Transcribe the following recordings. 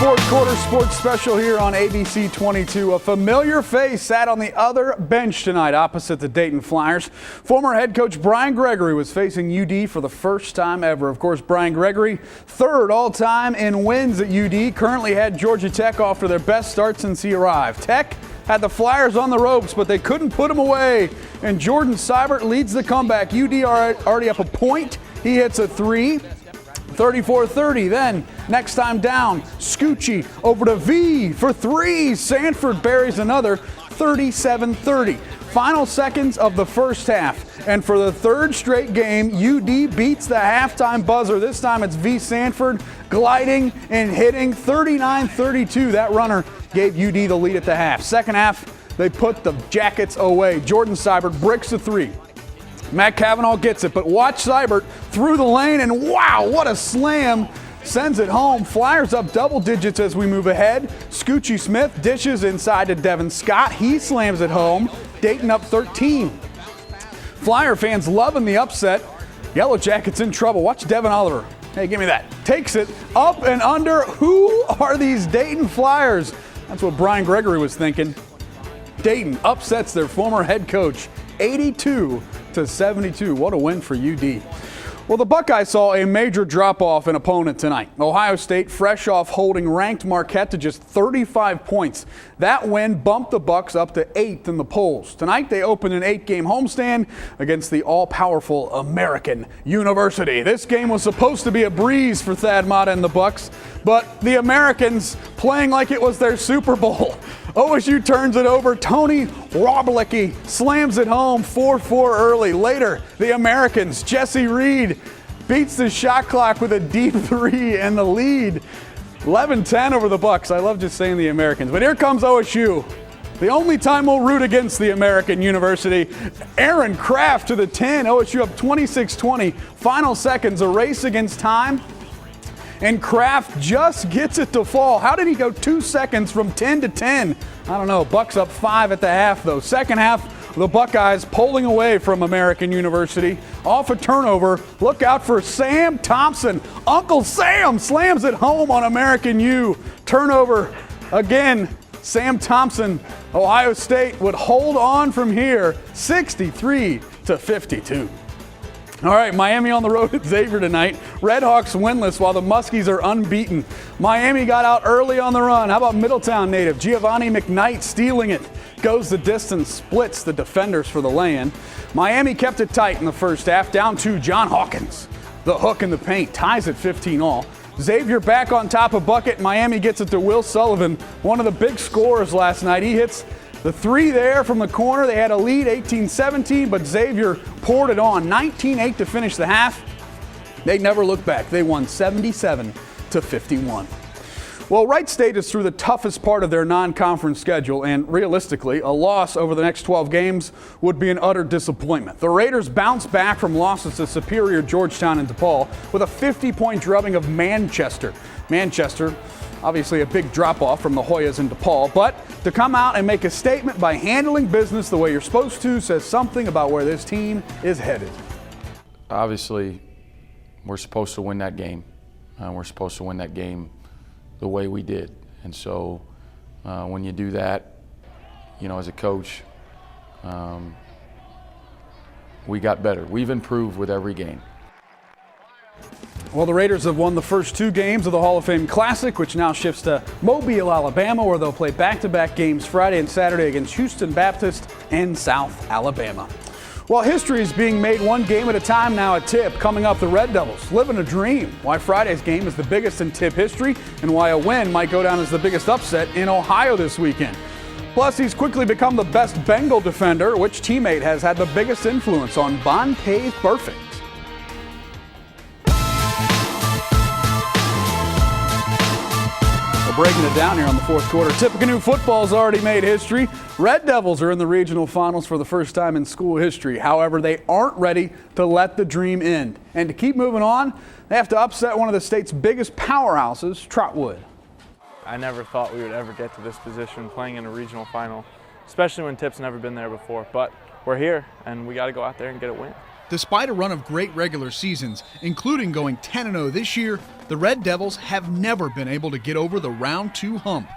Fourth quarter sports special here on ABC 22. A familiar face sat on the other bench tonight opposite the Dayton Flyers. Former head coach Brian Gregory was facing UD for the first time ever. Of course, Brian Gregory, third all-time in wins at UD, currently had Georgia Tech off to their best start since he arrived. Tech had the Flyers on the ropes, but they couldn't put them away. And Jordan Seibert leads the comeback. UD are already up a point. He hits a three. 34-30. Then next time down, Scucci over to V for three. Sanford buries another. 37-30. Final seconds of the first half. And for the third straight game, UD beats the halftime buzzer. This time it's V Sanford gliding and hitting. 39-32. That runner gave UD the lead at the half. Second half, they put the Jackets away. Jordan Seibert bricks the three. Matt Cavanaugh gets it, but watch Seibert through the lane, and wow, what a slam. Sends it home. Flyers up double digits as we move ahead. Scucci Smith dishes inside to Devin Scott. He slams it home. Dayton up 13. Flyer fans loving the upset. Yellow Jackets in trouble. Watch Devin Oliver. Hey, give me that. Takes it up and under. Who are these Dayton Flyers? That's what Brian Gregory was thinking. Dayton upsets their former head coach 82-72. What a win for UD. Well, the Buckeyes saw a major drop-off in opponent tonight. Ohio State fresh off holding ranked Marquette to just 35 points. That win bumped the Bucks up to 8th in the polls. Tonight they opened an 8-game homestand against the all-powerful American University. This game was supposed to be a breeze for Thad Matta and the Bucks, but the Americans playing like it was their Super Bowl. OSU turns it over. Tony Wroblicki slams it home 4-4 early. Later, the Americans, Jesse Reed beats the shot clock with a deep three and the lead. 11-10 over the Bucks. I love just saying the Americans. But here comes OSU. The only time we'll root against the American University. Aaron Kraft to the 10. OSU up 26-20. Final seconds, a race against time. And Kraft just gets it to fall. How did he go 2 seconds from 10 to 10? I don't know. Bucks up 5 at the half, though. Second half, the Buckeyes pulling away from American University. Off a turnover. Look out for Sam Thompson. Uncle Sam slams it home on American U. Turnover again. Sam Thompson. Ohio State would hold on from here. 63-52. All right, Miami on the road at Xavier tonight. Redhawks winless while the Muskies are unbeaten. Miami got out early on the run. How about Middletown native Giovanni McKnight stealing it? Goes the distance, splits the defenders for the lay-in. Miami kept it tight in the first half, down to John Hawkins. The hook in the paint, ties at 15-all. Xavier back on top of bucket. Miami gets it to Will Sullivan, one of the big scorers last night. He hits the three there from the corner. They had a lead 18-17, but Xavier poured it on. 19-8 to finish the half. They never looked back. They won 77-51. Well, Wright State is through the toughest part of their non-conference schedule, and realistically, a loss over the next 12 games would be an utter disappointment. The Raiders bounce back from losses to Superior, Georgetown, and DePaul with a 50-point drubbing of Manchester. Manchester, obviously a big drop-off from the Hoyas in DePaul, but to come out and make a statement by handling business the way you're supposed to says something about where this team is headed. Obviously, we're supposed to win that game. We're supposed to win that game the way we did. And so when you do that, you know, as a coach, we got better. We've improved with every game. Well, the Raiders have won the first 2 games of the Hall of Fame Classic, which now shifts to Mobile, Alabama, where they'll play back-to-back games Friday and Saturday against Houston Baptist and South Alabama. Well, history is being made one game at a time now at Tip. Coming up, the Red Devils living a dream. Why Friday's game is the biggest in Tip history and why a win might go down as the biggest upset in Ohio this weekend. Plus, he's quickly become the best Bengal defender. Which teammate has had the biggest influence on Bonte's perfect? Breaking it down here on the fourth quarter. Tippecanoe football's already made history. Red Devils are in the regional finals for the first time in school history. However, they aren't ready to let the dream end. And to keep moving on, they have to upset one of the state's biggest powerhouses, Trotwood. I never thought we would ever get to this position playing in a regional final, especially when Tip's never been there before. But we're here, and we got to go out there and get a win. Despite a run of great regular seasons, including going 10-0 this year, the Red Devils have never been able to get over the round 2 hump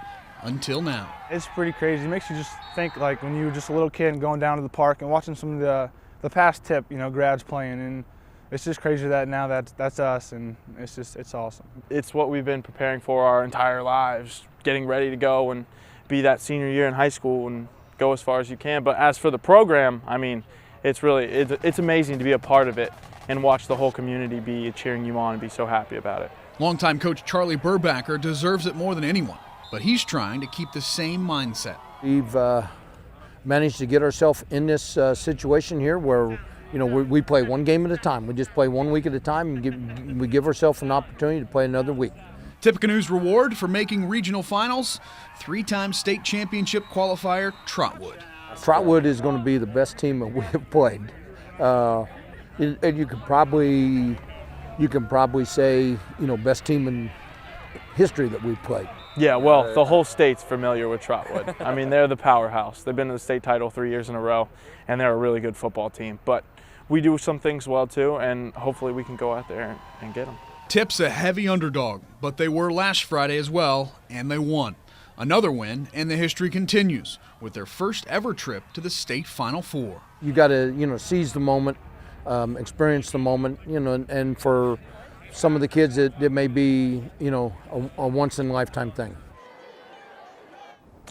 until now. It's pretty crazy. It makes you just think like when you were just a little kid and going down to the park and watching some of the past tip, grads playing, and it's just crazy that now that's us, and it's awesome. It's what we've been preparing for our entire lives, getting ready to go and be that senior year in high school and go as far as you can. But as for the program, I mean, it's amazing to be a part of it and watch the whole community be cheering you on and be so happy about it. Longtime coach Charlie Burbacker deserves it more than anyone, but he's trying to keep the same mindset. We've managed to get ourselves in this situation here where we play one game at a time. We just play 1 week at a time, and we give ourselves an opportunity to play another week. Tippecanoe's reward for making regional finals, 3-time state championship qualifier Trotwood. Trotwood is going to be the best team that we have played. And you can probably say, best team in history that we've played. Yeah, well, the whole state's familiar with Trotwood. I mean, they're the powerhouse. They've been to the state title 3 years in a row, and they're a really good football team. But we do some things well, too, and hopefully we can go out there and get them. Tip's a heavy underdog, but they were last Friday as well, and they won. Another win, and the history continues with their first ever trip to the state Final Four. You got to, seize the moment, experience the moment, and for some of the kids it may be, a once-in-a-lifetime thing.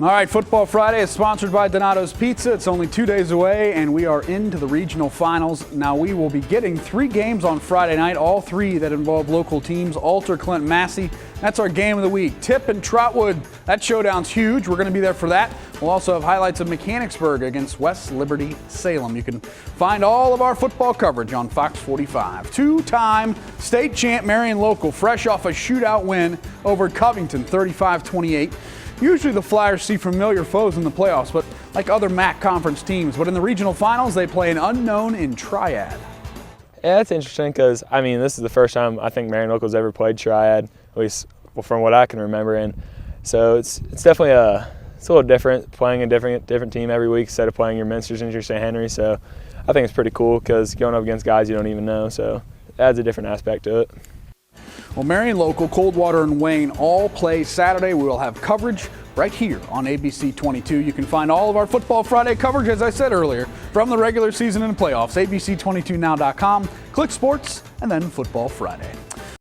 All right, Football Friday is sponsored by Donato's Pizza. It's only 2 days away, and we are into the regional finals. Now, we will be getting 3 games on Friday night, all 3 that involve local teams, Alter, Clint, Massey. That's our game of the week. Tip and Trotwood, that showdown's huge. We're going to be there for that. We'll also have highlights of Mechanicsburg against West Liberty Salem. You can find all of our football coverage on Fox 45. 2-time state champ Marion Local, fresh off a shootout win over Covington, 35-28. Usually the Flyers see familiar foes in the playoffs, but like other MAC conference teams. But in the regional finals, they play an unknown in Triad. Yeah, that's interesting because, this is the first time I think Marion Local's ever played Triad, at least from what I can remember. And so it's definitely it's a little different, playing a different team every week instead of playing your Minsters and your St. Henry. So I think it's pretty cool because going up against guys you don't even know, so it adds a different aspect to it. Well, Marion Local, Coldwater, and Wayne all play Saturday. We will have coverage right here on ABC 22. You can find all of our Football Friday coverage, as I said earlier, from the regular season and playoffs, abc22now.com. Click Sports, and then Football Friday.